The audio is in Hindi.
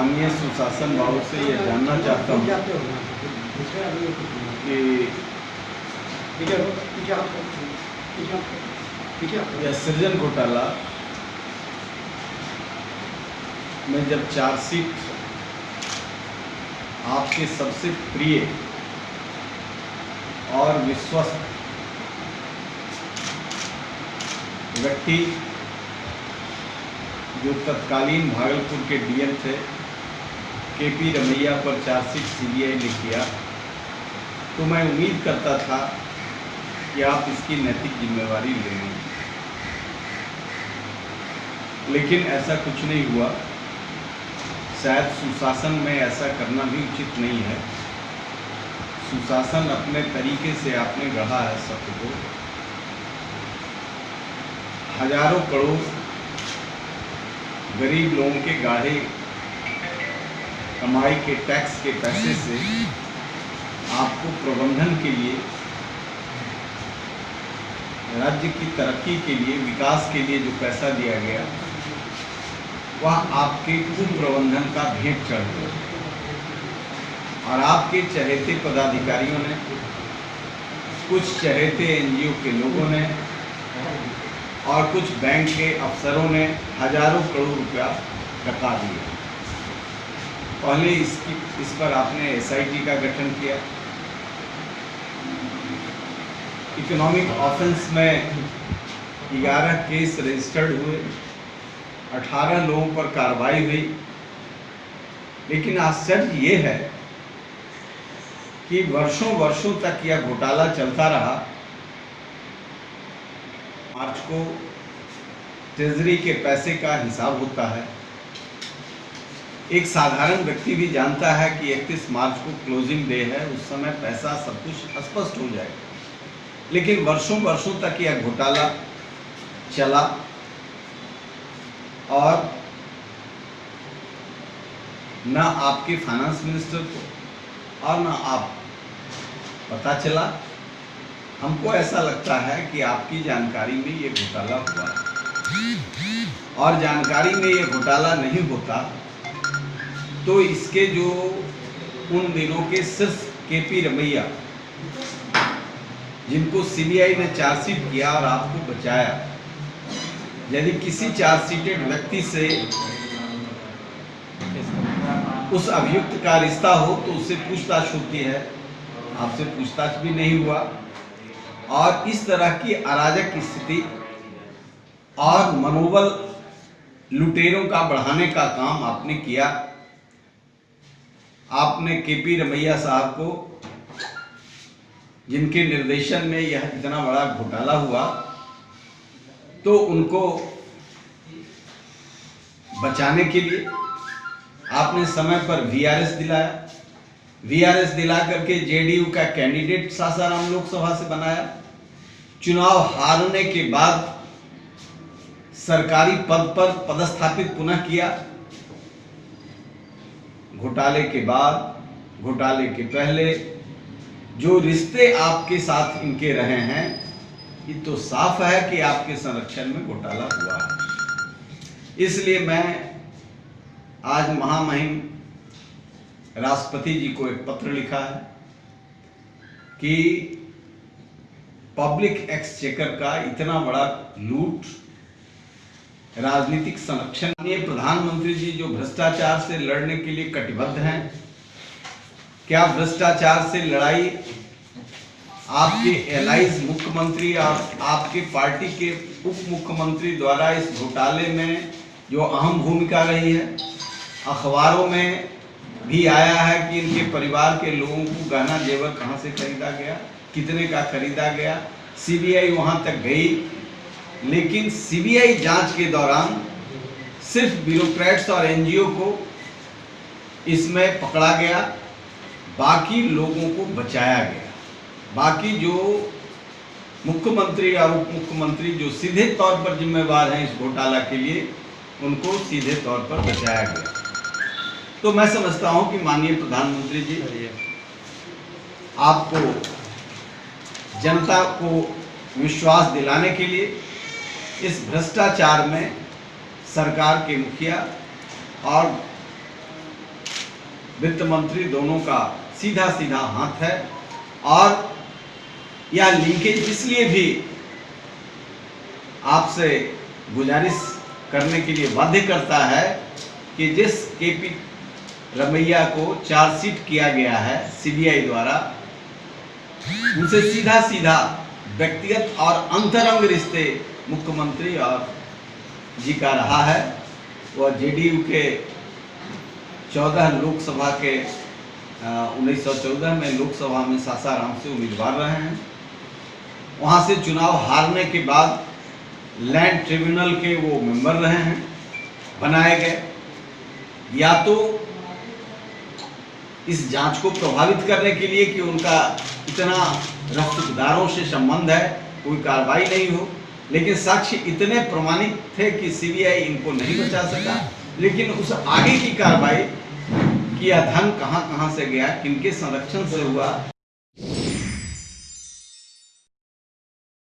माननीय सुशासन बाबू से ये जानना चाहता हूँ कि यह सृजन घोटाला में जब चार्जशीट आपके सबसे प्रिय और विश्वस्त व्यक्ति जो तत्कालीन भागलपुर के डीएम थे केपी रमैया पर चार्जशीट सीबीआई ने किया, तो मैं उम्मीद करता था कि आप इसकी नैतिक जिम्मेवारी लेंगे, लेकिन ऐसा कुछ नहीं हुआ। शायद सुशासन में ऐसा करना भी उचित नहीं है। सुशासन अपने तरीके से आपने गढ़ा है सबको। हजारों करोड़ गरीब लोगों के गाढ़े कमाई के टैक्स के पैसे से आपको प्रबंधन के लिए, राज्य की तरक्की के लिए, विकास के लिए जो पैसा दिया गया वह आपके कुप्रबंधन का भेंट चढ़ गया। और आपके चहेते पदाधिकारियों ने, कुछ चहेते एनजीओ के लोगों ने और कुछ बैंक के अफसरों ने हजारों करोड़ रुपया डका दिया। पहले इस पर आपने एसआईटी का गठन किया। इकोनॉमिक ऑफेंस में 11 केस रजिस्टर्ड हुए, 18 लोगों पर कार्रवाई हुई। लेकिन आश्चर्य ये है कि वर्षों वर्षों तक यह घोटाला चलता रहा। मार्च को ट्रेजरी के पैसे का हिसाब होता है। एक साधारण व्यक्ति भी जानता है कि 31 मार्च को क्लोजिंग डे है, उस समय पैसा सब कुछ स्पष्ट हो जाएगा। लेकिन वर्षों वर्षों तक यह घोटाला चला और न आपके फाइनेंस मिनिस्टर को और न आप पता चला। हमको ऐसा लगता है कि आपकी जानकारी में ये घोटाला हुआ है, और जानकारी में ये घोटाला नहीं होता तो इसके जो उन दिनों के शीर्ष केपी रमैया, जिनको सीबीआई ने चार्जशीट किया और आपको बचाया, यदि किसी चार्जशीटेड व्यक्ति से उस अभियुक्त का रिश्ता हो तो उससे पूछताछ होती है। आपसे पूछताछ भी नहीं हुआ और इस तरह की अराजक स्थिति और मनोबल लुटेरों का बढ़ाने का काम आपने किया। आपने केपी रमैया साहब को, जिनके निर्देशन में यह इतना बड़ा घोटाला हुआ, तो उनको बचाने के लिए आपने समय पर वीआरएस दिलाया। वीआरएस दिला करके जेडीयू का कैंडिडेट सासाराम लोकसभा से बनाया। चुनाव हारने के बाद सरकारी पद पर पदस्थापित पुनः किया। घोटाले के बाद, घोटाले के पहले जो रिश्ते आपके साथ इनके रहे हैं, ये तो साफ है कि आपके संरक्षण में घोटाला हुआ है। इसलिए मैं आज महामहिम राष्ट्रपति जी को एक पत्र लिखा है कि पब्लिक एक्सचेकर का इतना बड़ा लूट, राजनीतिक संरक्षण, ये प्रधानमंत्री जी जो भ्रष्टाचार से लड़ने के लिए कटिबद्ध हैं, क्या भ्रष्टाचार से लड़ाई आपके एलाइज मुख्यमंत्री और आपके पार्टी के उप मुख्यमंत्री द्वारा इस घोटाले में जो अहम भूमिका रही है? अखबारों में भी आया है कि इनके परिवार के लोगों को गहना जेवर कहां से खरीदा गया, कितने का खरीदा गया। सीबीआई वहां तक गई, लेकिन सीबीआई जांच के दौरान सिर्फ ब्यूरोक्रेट्स और एनजीओ को इसमें पकड़ा गया, बाकी लोगों को बचाया गया। बाकी जो मुख्यमंत्री और उप मुख्यमंत्री जो सीधे तौर पर जिम्मेवार हैं इस घोटाला के लिए, उनको सीधे तौर पर बचाया गया। तो मैं समझता हूं कि माननीय प्रधानमंत्री जी, आपको जनता को विश्वास दिलाने के लिए इस भ्रष्टाचार में सरकार के मुखिया और वित्त मंत्री दोनों का सीधा सीधा हाथ है। और यह लिंकेज इसलिए भी आपसे गुजारिश करने के लिए बाध्य करता है कि जिस केपी रमैया को चार्जशीट किया गया है सीबीआई द्वारा, उनसे सीधा सीधा व्यक्तिगत और अंतरंग रिश्ते मुख्यमंत्री और जी का रहा है। वह जेडीयू के 14 लोकसभा के 1914 में लोकसभा में सासाराम से उम्मीदवार रहे हैं। वहाँ से चुनाव हारने के बाद लैंड ट्रिब्यूनल के वो मेंबर रहे हैं, बनाए गए। या तो इस जांच को प्रभावित करने के लिए कि उनका इतना रफ्तदारों से संबंध है, कोई कार्रवाई नहीं हो, लेकिन साक्ष्य इतने प्रमाणित थे कि सीबीआई इनको नहीं बचा सका। लेकिन उस आगे की कार्रवाई कि यह धन कहां कहां से गया, किनके संरक्षण से हुआ,